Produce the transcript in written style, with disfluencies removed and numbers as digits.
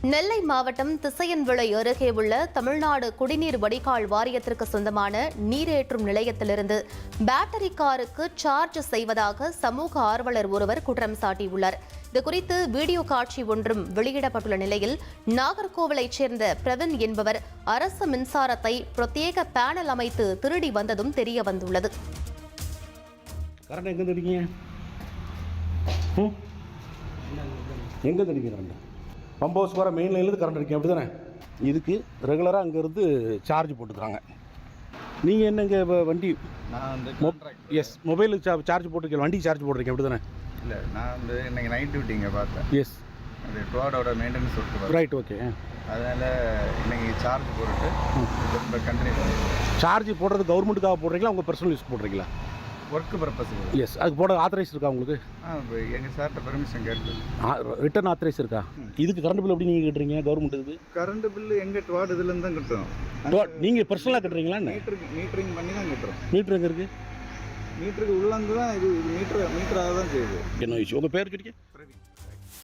நெல்லை மாவட்டம் திசையன்விளை அருகே உள்ள தமிழ்நாடு குடிநீர் வடிகால் வாரியத்திற்கு சொந்தமான நீரேற்றும் நிலையத்திலிருந்து பேட்டரி காருக்கு சார்ஜ் செய்வதாக சமூக ஆர்வலர் ஒருவர் குற்றம் சாட்டியுள்ளார். இதுகுறித்து வீடியோ காட்சி ஒன்றும் வெளியிடப்பட்டுள்ள நிலையில் நாகர்கோவிலைச் சேர்ந்த பிரவீன் என்பவர் அரசு மின்சாரத்தை பிரத்யேக பேனல் அமைத்து திருடி வந்ததும் தெரிய வந்துள்ளது. எங்கே தெரிவிக்கிறாங்க பம்ப் ஹவுஸ் வர மெயின் லைன்லேருந்து கரண்ட் இருக்கீங்க அப்படி தானே? இதுக்கு ரெகுலராக அங்கேருந்து சார்ஜ் போட்டுக்கிறாங்க. நீங்கள் என்ன இங்கே வண்டி எஸ் மொபைலுக்கு சார்ஜ் போட்டுருக்கீங்க, வண்டிக்கு சார்ஜ் போட்டிருக்கீங்க அப்படி தானே? இல்லை, நான் வந்து இன்னைக்கு நைட் டியூட்டிங்க பார்த்தேன். எஸ், அது டுவாடோட மெயின்டெனன்ஸ் ஒர்க்கு. Right, okay. அதனால் இன்னைக்கு சார்ஜ் போட்டுட்டு இப்போ கண்டினியூ பண்ணுறேன். சார்ஜ் போடுறது கவர்மெண்ட்டுக்காக போடுறீங்களா, உங்கள் பர்சனல் யூஸ் போடுறீங்களா? ஒர்க்கு பர்பஸுக்கு. எஸ், அதுக்கு போட ஆத்தரைஸ் இருக்கா உங்களுக்கு? இப்போ எங்கள் சார்கிட்ட பெர்மிஷன் கேட்டு ரிட்டர்ன் ஆத்தரைஸ் இருக்கா? இதுக்கு கரண்ட் பில் எப்படி நீங்கள் கட்டுறீங்க? கவர்மெண்ட்டுக்கு கரண்ட் பில்லு எங்கள் டுவாட் இதுலேருந்து தான் கட்டுறோம். நீங்கள் பர்சனலாக கட்டுறீங்களா? மீட்டரிங் பண்ணி தான் கட்டுறோம். மீட்ரு எங்கே இருக்குது? மீட்டருக்கு உள்ளாந்து தான் இது மீட்டராக தான் செய்யுது. என்ன விஷயம்? உங்கள் பேர் சொல்லிக்க?